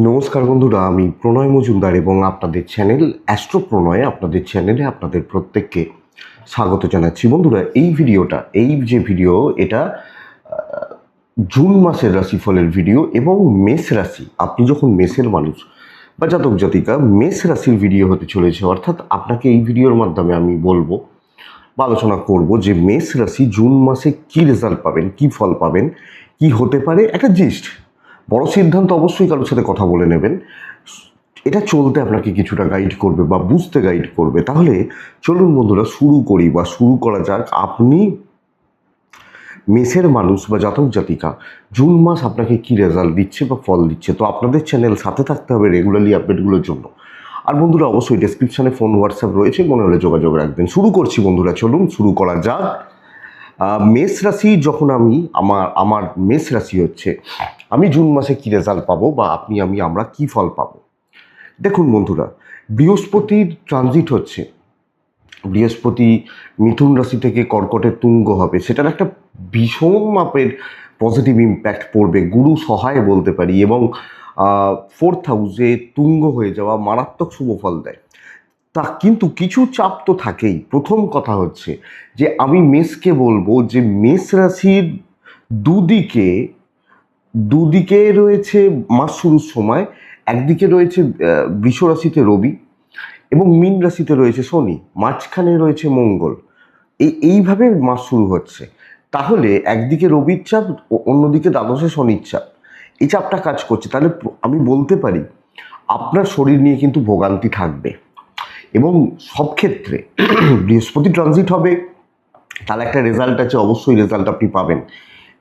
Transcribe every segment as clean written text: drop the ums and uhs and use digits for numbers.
নমস্কার বন্ধুরা, আমি প্রণয় মজুমদার এবং আপনাদের চ্যানেল অ্যাস্ট্রো প্রণয়ে আপনাদের চ্যানেলে আপনাদের প্রত্যেককে স্বাগত জানাচ্ছি। বন্ধুরা, এই যে ভিডিও এটা জুন মাসের রাশিফলের ভিডিও এবং মেষ রাশি, আপনি যখন মেষের মানুষ বা জাতক জাতিকা, মেষ রাশির ভিডিও হতে চলেছে। অর্থাৎ আপনাকে এই ভিডিওর মাধ্যমে আমি বলবো বা আলোচনা করব যে মেষ রাশি জুন মাসে কি রেজাল্ট পাবেন, কি ফল পাবেন, কি হতে পারে, একটা জিস্ট। বড় সিদ্ধান্ত অবশ্যই কারোর সাথে কথা বলে নেবেন। এটা চলতে আপনাকে কিছুটা গাইড করবে বা বুঝতে গাইড করবে। তাহলে চলুন বন্ধুরা শুরু করা যাক। আপনি মেষের মানুষ বা জাতক জাতিকা, জুন মাস আপনাকে কি রেজাল্ট দিচ্ছে বা ফল দিচ্ছে। তো আপনাদের চ্যানেল সাথে থাকতে হবে রেগুলারলি আপডেটগুলোর জন্য। আর বন্ধুরা, অবশ্যই ডেসক্রিপশানে ফোন হোয়াটসঅ্যাপ রয়েছে, মনে হলে যোগাযোগ রাখবেন। শুরু করছি বন্ধুরা, চলুন শুরু করা যাক। মেষ রাশি যখন আমার মেষ রাশি হচ্ছে, আমি জুন মাসে কি রেজাল্ট পাবো বা আমরা কি ফল পাবো। দেখুন বন্ধুরা, বৃহস্পতির ট্রানজিট হচ্ছে। বৃহস্পতি মিথুন রাশি থেকে কর্কটে তুঙ্গ হবে, সেটার একটা ভীষণ মাপের পজিটিভ ইম্প্যাক্ট পড়বে, গুরু সহায় বলতে পারি। এবং 4th হাউসে তুঙ্গ হয়ে যাওয়া মারাত্মক শুভ ফল দেয়। তা কিন্তু কিছু চাপ তো থাকেই। প্রথম কথা হচ্ছে যে আমি মেষকে বলবো যে মেষ রাশির দুদিকে দুদিকে রয়েছে মাস শুরুর সময়। একদিকে রয়েছে বৃষ রাশিতে রবি এবং মীন রাশিতে রয়েছে শনি, মাঝখানে রয়েছে মঙ্গল। এইভাবে মাস শুরু হচ্ছে। তাহলে একদিকে রবির চাপ, অন্যদিকে দ্বাদশে শনির চাপ, এই চাপটা কাজ করছে। তাহলে আমি বলতে পারি আপনার শরীর নিয়ে কিন্তু ভোগান্তি থাকবে। এবং সব ক্ষেত্রে বৃহস্পতি ট্রানজিট হবে, তার একটা রেজাল্ট আছে, অবশ্যই রেজাল্ট আপনি পাবেন।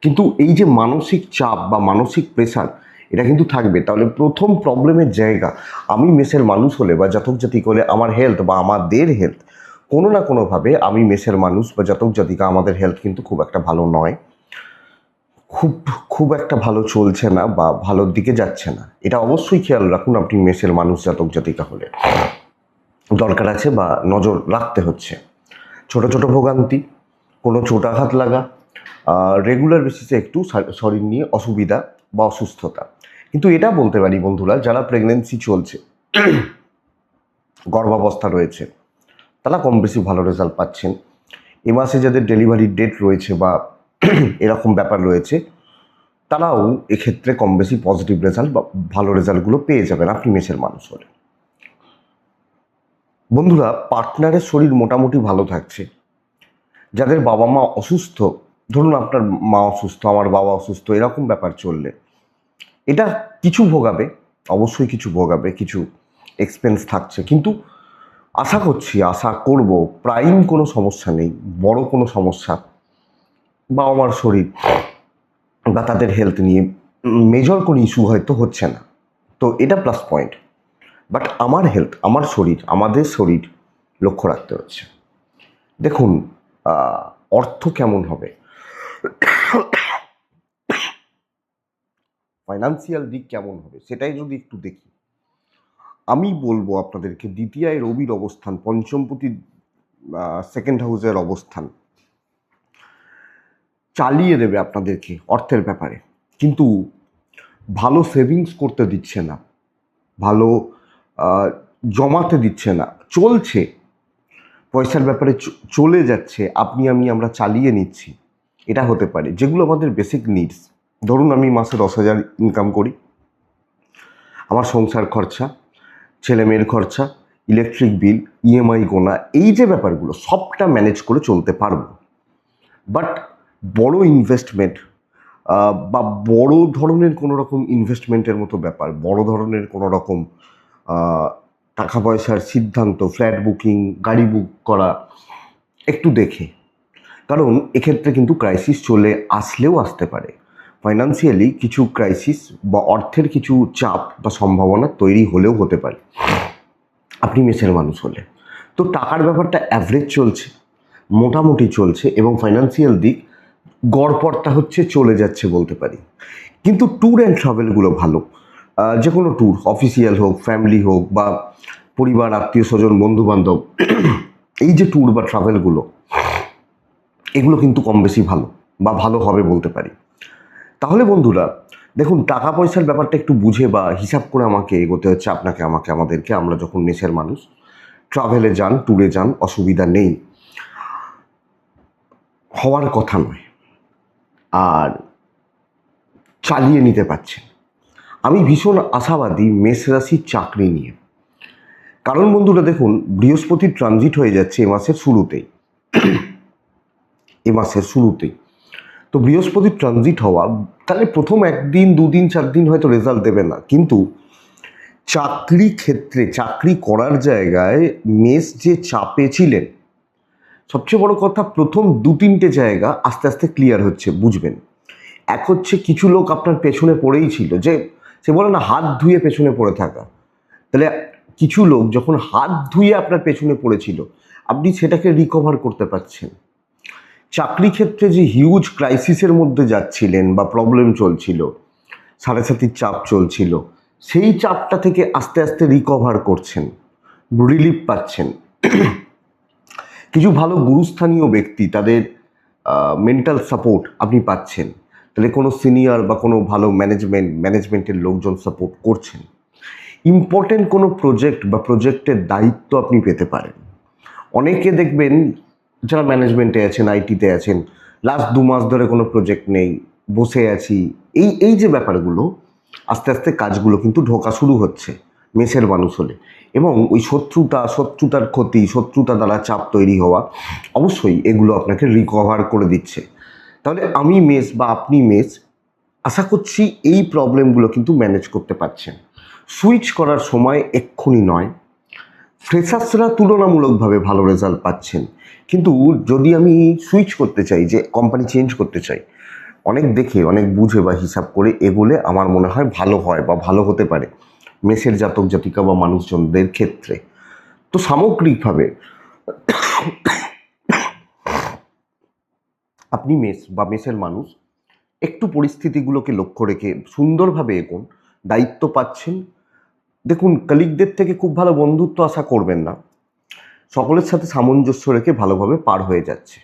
কিন্তু এই যে মানসিক চাপ বা মানসিক প্রেশার, এটা কিন্তু থাকবে। তাহলে প্রথম প্রবলেমের জায়গা, আমি মেষের মানুষ হলে বা জাতক জাতিক হলে আমার হেলথ বা আমাদের হেলথ কোনো না কোনোভাবে, আমি মেষের মানুষ বা জাতক জাতিকা, আমাদের হেলথ কিন্তু খুব একটা ভালো নয়। খুব খুব একটা ভালো চলছে না বা ভালোর দিকে যাচ্ছে না। এটা অবশ্যই খেয়াল রাখুন আপনি মেষের মানুষ জাতক জাতিকা হলে। দরকার আছে বা নজর রাখতে হচ্ছে। ছোট ছোট ভোগান্তি, কোনো চোটাঘাত লাগা, রেগুলার বেসিসে একটু শরীর নিয়ে অসুবিধা বা অসুস্থতা। কিন্তু এটা বলতে পারি বন্ধুরা, যারা প্রেগনেন্সি চলছে, গর্ভাবস্থা রয়েছে, তারা কম বেশি ভালো রেজাল্ট পাচ্ছেন। এ মাসে যাদের ডেলিভারির ডেট রয়েছে বা এরকম ব্যাপার রয়েছে, তারাও এক্ষেত্রে কম বেশি পজিটিভ রেজাল্ট বা ভালো রেজাল্টগুলো পেয়ে যাবেন আপনি মেষের মানুষ হলে। বন্ধুরা, পার্টনারের শরীর মোটামুটি ভালো থাকছে। যাদের বাবা মা অসুস্থ, ধরুন আপনার মা অসুস্থ, আমার বাবা অসুস্থ, এরকম ব্যাপার চললে এটা কিছু ভোগাবে, অবশ্যই কিছু ভোগাবে, কিছু এক্সপেন্স থাকছে। কিন্তু আশা করব প্রাইম কোনো সমস্যা নেই, বড় কোনো সমস্যা বাবা মার শরীর বা তাদের হেলথ নিয়ে মেজর কোনো ইস্যু হয়তো হচ্ছে না। তো এটা প্লাস পয়েন্ট। বাট আমার হেলথ, আমার শরীর, আমাদের শরীর লক্ষ্য রাখতে হচ্ছে। দেখুন, অর্থ কেমন হবে, ফাইন্যান্সিয়াল দিক কেমন হবে, সেটাই যদি একটু দেখি। আমি বলবো আপনাদেরকে, দ্বিতীয়ায় রবির অবস্থান, পঞ্চমপতি সেকেন্ড হাউসের অবস্থান চালিয়ে দেবে আপনাদেরকে অর্থের ব্যাপারে। কিন্তু ভালো সেভিংস করতে দিচ্ছে না, ভালো জমাতে দিচ্ছে না। চলছে, পয়সার ব্যাপারে চলে যাচ্ছে, আমরা চালিয়ে নিচ্ছি। এটা হতে পারে যেগুলো আমাদের বেসিক নিডস। ধরুন আমি মাসে 10,000 ইনকাম করি, আমার সংসার খরচা, ছেলে মেয়ের খরচা, ইলেকট্রিক বিল, ইএমআই গোনা, এই যে ব্যাপারগুলো সবটা ম্যানেজ করে চলতে পারবো। বাট বড় ইনভেস্টমেন্ট বা বড় ধরনের কোনো রকম ইনভেস্টমেন্টের মতো ব্যাপার, বড় ধরনের কোনো রকম টাকা পয়সার সিদ্ধান্ত, ফ্ল্যাট বুকিং, গাড়ি বুক করা, একটু দেখে। কারণ এক্ষেত্রে কিন্তু ক্রাইসিস চলে আসলেও আসতে পারে। ফাইন্যান্সিয়ালি কিছু ক্রাইসিস বা অর্থের কিছু চাপ বা সম্ভাবনা তৈরি হলেও হতে পারে আপনি মেষের মানুষ হলে। তো টাকার ব্যাপারটা অ্যাভারেজ চলছে, মোটামুটি চলছে, এবং ফাইন্যান্সিয়াল দিক গড়পড়তা হচ্ছে, চলে যাচ্ছে বলতে পারি। কিন্তু ট্যুর অ্যান্ড ট্রাভেলগুলো ভালো, যে কোনো ট্যুর, অফিসিয়াল হোক, ফ্যামিলি হোক, বা পরিবার, আত্মীয় স্বজন, বন্ধুবান্ধব, এই যে ট্যুর বা ট্রাভেলগুলো, এগুলো কিন্তু কম বেশি ভালো বা ভালো হবে বলতে পারি। তাহলে বন্ধুরা, দেখুন, টাকা পয়সার ব্যাপারটা একটু বুঝে বা হিসাব করে আমাকে এগোতে হচ্ছে, আপনাকে, আমাকে, আমাদেরকে। আমরা যখন মেসের মানুষ, ট্রাভেলে যান, ট্যুরে যান, অসুবিধা নেই, হওয়ার কথা নয়, আর চালিয়ে নিতে পারছেন। আমি ভীষণ আশাবাদী মেষ রাশির চাকরি নিয়ে। কারণ বন্ধুরা দেখুন, বৃহস্পতির ট্রানজিট হয়ে যাচ্ছে এ মাসের শুরুতেই। তো বৃহস্পতির ট্রানজিট হওয়া, তাহলে প্রথম 1 দিন 2 দিন 4 দিন হয়তো রেজাল্ট দেবে না, কিন্তু চাকরি ক্ষেত্রে, চাকরি করার জায়গায় মেষ যে চাপে ছিলেন, সবচেয়ে বড় কথা প্রথম 2-3টে জায়গা আস্তে আস্তে ক্লিয়ার হচ্ছে, বুঝবেন। এক হচ্ছে কিছু লোক আপনার পেছনে পড়েই ছিল, যে সে বলে না হাত ধুয়ে পেছনে পড়ে থাকা, তাহলে কিছু লোক যখন হাত ধুয়ে আপনার পেছনে পড়েছিল, আপনি সেটাকে রিকভার করতে পারছেন। চাকরি ক্ষেত্রে যে হিউজ ক্রাইসিসের মধ্যে যাচ্ছিলেন বা প্রবলেম চলছিল, সাড়ে সাতির চাপ চলছিল, সেই চাপটা থেকে আস্তে আস্তে রিকভার করছেন, রিলিফ পাচ্ছেন। কিছু ভালো গুরুস্থানীয় ব্যক্তি, তাদের মেন্টাল সাপোর্ট আপনি পাচ্ছেন। তাহলে কোনো সিনিয়র বা কোনো ভালো ম্যানেজমেন্টের লোকজন সাপোর্ট করছেন। ইম্পর্টেন্ট কোনো প্রজেক্ট বা প্রজেক্টের দায়িত্ব আপনি পেতে পারেন। অনেকে দেখবেন যারা ম্যানেজমেন্টে আছেন, আইটিতে আছেন, লাস্ট 2 মাস ধরে কোনো প্রজেক্ট নেই, বসে আছি, এই যে ব্যাপারগুলো, আস্তে আস্তে কাজগুলো কিন্তু ঢোকা শুরু হচ্ছে মেষের মানুষ হলে। এবং ওই শত্রুতার ক্ষতি, শত্রুতা দ্বারা চাপ তৈরি হওয়া, অবশ্যই এগুলো আপনাকে রিকভার করে দিচ্ছে। তাহলে আমি মেষ বা আপনি মেষ, আশা করছি এই প্রবলেমগুলো কিন্তু ম্যানেজ করতে পারছেন। সুইচ করার সময় এক্ষুনি নয়। ফ্রেশার্সরা তুলনামূলকভাবে ভালো রেজাল্ট পাচ্ছেন, কিন্তু যদি আমি সুইচ করতে চাই, যে কোম্পানি চেঞ্জ করতে চাই, অনেক দেখে, অনেক বুঝে বা হিসাব করে এগোলে আমার মনে হয় ভালো হয় বা ভালো হতে পারে মেষের জাতক জাতিকা বা মানুষজনদের ক্ষেত্রে। তো সামগ্রিকভাবে আপনি মেষ বা মেষের মানুষ একটু পরিস্থিতিগুলোকে লক্ষ্য রেখে সুন্দরভাবে এগোন, দায়িত্ব পাচ্ছেন। দেখুন, কলিগদের থেকে খুব ভালো বন্ধুত্ব আশা করবেন না, সকলের সাথে সামঞ্জস্য রেখে ভালোভাবে পার হয়ে যাচ্ছে।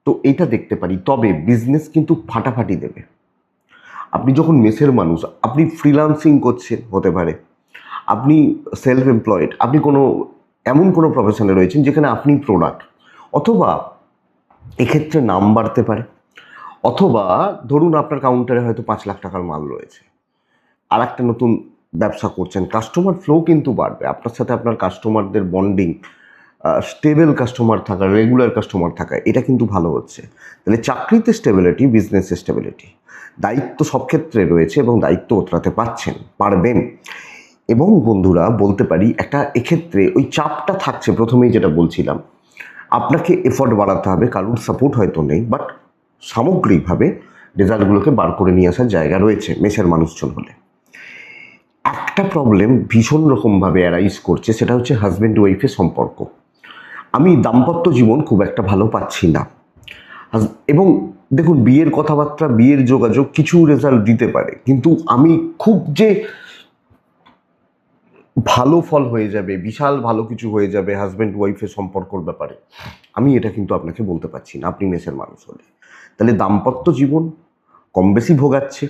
তো এটা দেখতে পারি। তবে বিজনেস কিন্তু ফাটাফাটি দেবে। আপনি যখন মেসের মানুষ, আপনি ফ্রিল্যান্সিং করছেন, হতে পারে আপনি সেলফ এমপ্লয়েড, আপনি এমন কোনো প্রফেশনে রয়েছেন যেখানে আপনি প্রোডাক্ট, অথবা এক্ষেত্রে নাম বাড়তে পারে, অথবা ধরুন আপনার কাউন্টারে হয়তো 5 লাখ টাকার মাল রয়েছে, আর একটা নতুন ব্যবসা করছেন, কাস্টমার ফ্লো কিন্তু বাড়বে, আপনার সাথে আপনার কাস্টমারদের বন্ডিং, স্টেবল কাস্টমার থাকা, রেগুলার কাস্টমার থাকা, এটা কিন্তু ভালো হচ্ছে। তাহলে চাকরিতে স্টেবিলিটি, বিজনেসে স্টেবিলিটি, দায়িত্ব সব ক্ষেত্রে রয়েছে এবং দায়িত্ব ওতরাতে পারবেন। এবং বন্ধুরা বলতে পারি, একটা এক্ষেত্রে ওই চাপটা থাকছে, প্রথমেই যেটা বলছিলাম, আপনাকে এফোর্ট বাড়াতে হবে, কারোর সাপোর্ট হয়তো নেই, বাট সামগ্রিকভাবে রেজাল্টগুলোকে বার করে নিয়ে আসার জায়গা রয়েছে মেষের মানুষজন হলে। একটা প্রবলেম ভীষণ রকমভাবে অ্যারাইজ করছে, সেটা হচ্ছে হাজব্যান্ড ওয়াইফের সম্পর্ক। আমি দাম্পত্য জীবন খুব একটা ভালো পাচ্ছি না। এবং দেখুন, বিয়ের কথাবার্তা, বিয়ের যোগাযোগ কিছু রেজাল্ট দিতে পারে, কিন্তু আমি খুব যে ভালো ফল হয়ে যাবে, বিশাল ভালো কিছু হয়ে যাবে হাজব্যান্ড ওয়াইফের সম্পর্কর ব্যাপারে, আমি এটা কিন্তু আপনাকে বলতে পারছি না, আপনি মেষের মানুষ হলে। তাহলে দাম্পত্য জীবন কম বেশি ভোগাচ্ছে,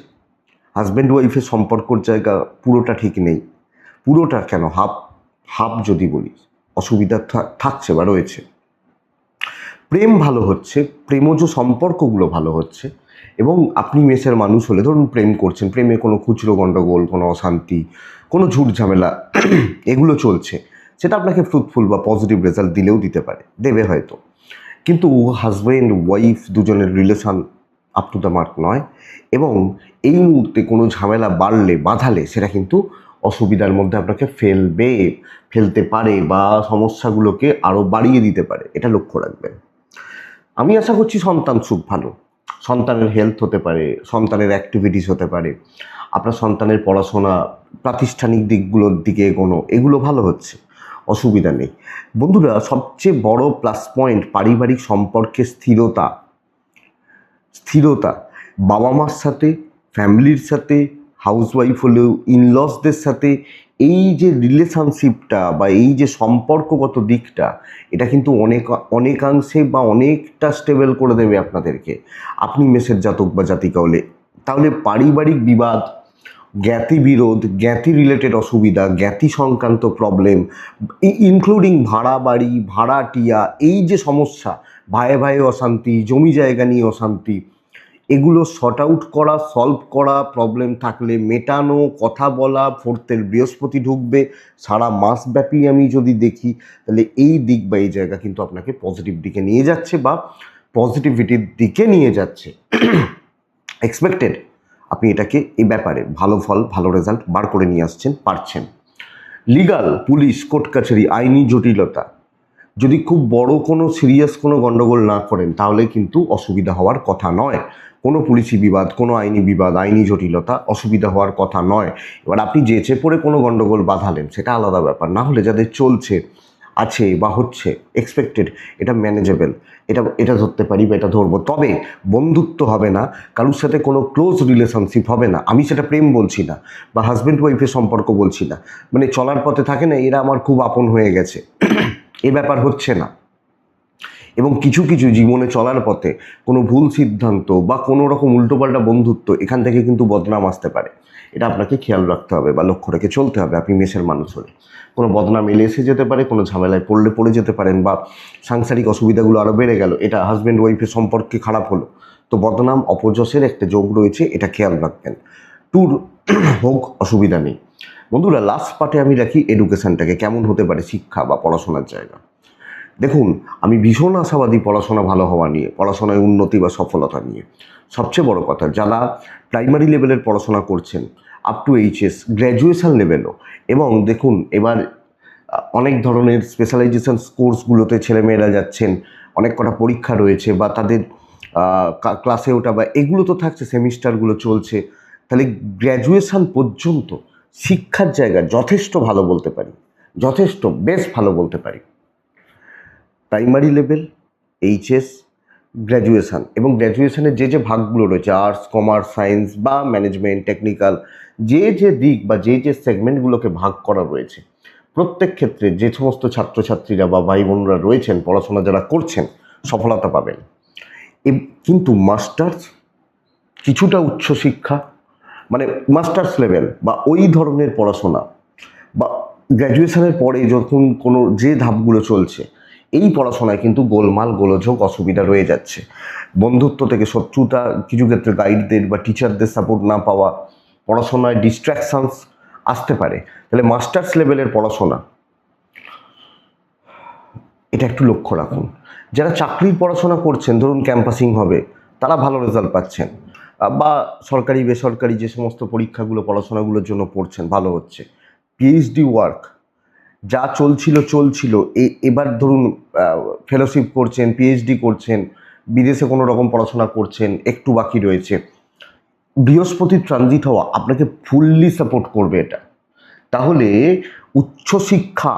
হাজব্যান্ড ওয়াইফের সম্পর্কর জায়গা পুরোটা ঠিক নেই, পুরোটা কেন, হাফ হাফ যদি বলি, অসুবিধা থাকছে বা রয়েছে। প্রেম ভালো হচ্ছে, প্রেমজ সম্পর্কগুলো ভালো হচ্ছে। এবং আপনি মেষের মানুষ হলে ধরুন প্রেম করছেন, প্রেমে কোনো খুচরো গণ্ডগোল, কোনো অশান্তি, কোনো ঝুট ঝামেলা এগুলো চলছে, সেটা আপনাকে ফ্রুটফুল বা পজিটিভ রেজাল্ট দিতে পারে, দেবে হয়তো। কিন্তু হাজব্যান্ড ওয়াইফ দুজনের relation up to the mark নয়, এবং এই মুহূর্তে কোনো ঝামেলা বাঁধালে সেটা কিন্তু অসুবিধার মধ্যে আপনাকে ফেলতে পারে বা সমস্যাগুলোকে আরও বাড়িয়ে দিতে পারে, এটা লক্ষ্য রাখবেন। আমি আশা করছি সন্তান সুখ ভালো, সন্তানের হেলথ হতে পারে, সন্তানের অ্যাক্টিভিটিস হতে পারে, আপনার সন্তানের পড়াশোনা, প্রাতিষ্ঠানিক দিকগুলোর দিকে এগোনো, এগুলো ভালো হচ্ছে, অসুবিধা নেই। বন্ধুরা, সবচেয়ে বড় প্লাস পয়েন্ট পারিবারিক সম্পর্কে স্থিরতা, বাবা মার সাথে, ফ্যামিলির সাথে, হাউসওয়াইফ হলেও ইনলসদের সাথে, এই যে রিলেশনশিপটা বা এই যে সম্পর্কগত দিকটা, এটা কিন্তু অনেকাংশে বা অনেকটা স্টেবল করে দেবে আপনাদেরকে, আপনি মেষের জাতক বা জাতিকা হলে। তাহলে পারিবারিক বিবাদ, জ্ঞাতি বিরোধ, জ্ঞাতি রিলেটেড অসুবিধা, জ্ঞাতি সংক্রান্ত প্রবলেম, ইনক্লুডিং ভাড়া বাড়ি, ভাড়াটিয়া, এই যে সমস্যা, ভাইয়ে ভাইয়ে অশান্তি, জমি জায়গা নিয়ে অশান্তি, এগুলো শর্ট আউট করা, সলভ করা, প্রবলেম থাকলে মেটানো, কথা বলা, ফোর্থের বৃহস্পতি ঢুকবে সারা মাসব্যাপী। আমি যদি দেখি তাহলে এই দিক বা এই জায়গা কিন্তু আপনাকে পজিটিভ দিকে নিয়ে যাচ্ছে বা পজিটিভিটির দিকে নিয়ে যাচ্ছে। এক্সপেক্টেড আপনি এটাকে এই ব্যাপারে ভালো ফল, ভালো রেজাল্ট বার করে নিয়ে আসছেন, পারছেন। লিগাল, পুলিশ, কোর্ট কাছারি, আইনি জটিলতা, যদি খুব বড় কোনো সিরিয়াস কোনো গণ্ডগোল না করেন তাহলে কিন্তু অসুবিধা হওয়ার কথা নয়। কোনো পুলিশি বিবাদ, কোনো আইনি বিবাদ, আইনি জটিলতা অসুবিধা হওয়ার কথা নয়। এবার আপনি যেচে পড়ে কোনো গণ্ডগোল বাঁধালেন সেটা আলাদা ব্যাপার, না হলে যাদের চলছে, আছে বা হচ্ছে, এক্সপেক্টেড, এটা ম্যানেজেবল, এটা ধরতে পারি বা এটা ধরবো। তবে বন্ধুত্ব হবে না, কারোর সাথে কোনো ক্লোজ রিলেশনশিপ হবে না। আমি সেটা প্রেম বলছি না বা হাজব্যান্ড ওয়াইফের সম্পর্ক বলছি না, মানে চলার পথে থাকে না এরা আমার খুব আপন হয়ে গেছে, এ ব্যাপার হচ্ছে না। এবং কিছু কিছু জীবনে চলার পথে কোনো ভুল সিদ্ধান্ত বা কোনো রকম উল্টোপাল্টা বন্ধুত্ব, এখান থেকে কিন্তু বদনাম আসতে পারে। এটা আপনাকে খেয়াল রাখতে হবে বা লক্ষ্য রেখে চলতে হবে। আপনি মেষের মানুষ হলে কোনো বদনাম এলে এসে যেতে পারে, কোনো ঝামেলায় পড়ে যেতে পারেন বা সাংসারিক অসুবিধাগুলো আরও বেড়ে গেল, এটা হাজব্যান্ড ওয়াইফের সম্পর্কে খারাপ হলো, তো বদনাম অপযশের একটা যোগ রয়েছে, এটা খেয়াল রাখবেন। ট্যুর হোক, অসুবিধা নেই। বন্ধুরা, লাস্ট পার্টে আমি রাখি এডুকেশানটাকে, কেমন হতে পারে শিক্ষা বা পড়াশোনার জায়গা। দেখুন, আমি ভীষণ আশাবাদী পড়াশোনা ভালো হওয়া নিয়ে, পড়াশোনায় উন্নতি বা সফলতা নিয়ে। সবচেয়ে বড় কথা, যারা প্রাইমারি লেভেলের পড়াশোনা করছেন আপ টু এইচএস, গ্র্যাজুয়েশন লেভেলও, এবং দেখুন এবার অনেক ধরনের স্পেশালাইজেশন কোর্সগুলোতে ছেলেমেয়েরা যাচ্ছেন, অনেক কটা পরীক্ষা রয়েছে বা তাদের ক্লাসে ওটা বা এগুলো তো থাকছে, সেমিস্টারগুলো চলছে, তাহলে গ্র্যাজুয়েশন পর্যন্ত শিক্ষার জায়গা যথেষ্ট ভালো বলতে পারি, যথেষ্ট বেশ ভালো বলতে পারি। প্রাইমারি লেভেল, এইচএস, গ্র্যাজুয়েশান, এবং গ্র্যাজুয়েশনের যে যে ভাগগুলো রয়েছে, আর্টস, কমার্স, সায়েন্স বা ম্যানেজমেন্ট, টেকনিক্যাল, যে যে দিক বা যে যে সেগমেন্টগুলোকে ভাগ করা রয়েছে, প্রত্যেক ক্ষেত্রে যে সমস্ত ছাত্রছাত্রীরা বা ভাই বোনরা রয়েছেন, পড়াশোনা যারা করছেন, সফলতা পাবেন। কিন্তু মাস্টার্স, কিছুটা উচ্চশিক্ষা, মানে মাস্টার্স লেভেল বা ওই ধরনের পড়াশোনা বা গ্র্যাজুয়েশনের পরে যখন কোনো যে ধাপগুলো চলছে, এই পড়াশোনায় কিন্তু গোলমাল, গোলযোগ, অসুবিধা রয়ে যাচ্ছে। বন্ধুত্ব থেকে শত্রুতা, কিছু ক্ষেত্রে গাইডদের বা টিচারদের সাপোর্ট না পাওয়া, পড়াশোনায় ডিস্ট্র্যাকশনস আসতে পারে। তাহলে মাস্টার্স লেভেলের পড়াশোনা, এটা একটু লক্ষ্য রাখুন। যারা চাকরির পড়াশোনা করছেন, ধরুন ক্যাম্পাসিং হবে, তারা ভালো রেজাল্ট পাচ্ছেন, বা সরকারি বেসরকারি যে সমস্ত পরীক্ষাগুলো পড়াশোনাগুলোর জন্য পড়ছেন, ভালো হচ্ছে। পিএইচডি ওয়ার্ক যা চলছিল, এবার ধরুন ফেলোশিপ করছেন, পিএইচডি করছেন, বিদেশে কোনো রকম পড়াশোনা করছেন, একটু বাকি রয়েছে, বৃহস্পতির ট্রানজিট হওয়া আপনাকে ফুললি সাপোর্ট করবে এটা। তাহলে উচ্চশিক্ষা,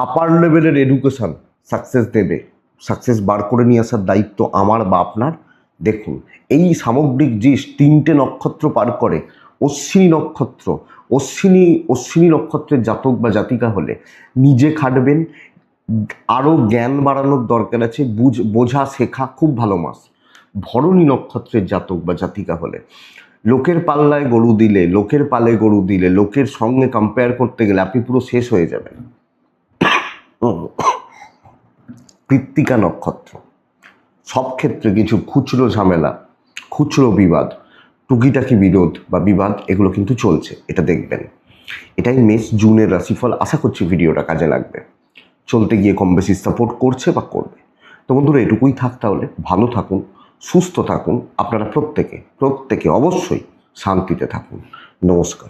আপার লেভেলের এডুকেশন সাকসেস দেবে, সাকসেস বার করে নিয়ে আসার দায়িত্ব আমার বা আপনার। দেখুন, এই সামগ্রিক যে 3টে নক্ষত্র পার করে, অশ্বিনী নক্ষত্র, অশ্বিনী নক্ষত্রের জাতক বা জাতিকা হলে নিজে খাটবেন, আরও জ্ঞান বাড়ানোর দরকার আছে, বোঝা শেখা, খুব ভালো মাস। ভরণী নক্ষত্রের জাতক বা জাতিকা হলে লোকের পাল্লায় গরু দিলে, লোকের পালে গরু দিলে, লোকের সঙ্গে কম্পেয়ার করতে গেলে আপনি পুরো শেষ হয়ে যাবেন। কৃত্তিকা নক্ষত্র, সব ক্ষেত্রে কিছু খুচরো ঝামেলা, খুচরো বিবাদ, টুকিটাকি বিরোধ বা বিবাদ, এগুলো কিন্তু চলছে, এটা দেখবেন। এটাই মেষ জুনের রাশিফল। আশা করছি ভিডিওটা কাজে লাগবে, চলতে গিয়ে কম বেশি সাপোর্ট করছে বা করবে। তো বন্ধুরা, এটুকুই থাক তাহলে। ভালো থাকুন, সুস্থ থাকুন, আপনারা প্রত্যেকে অবশ্যই শান্তিতে থাকুন। নমস্কার।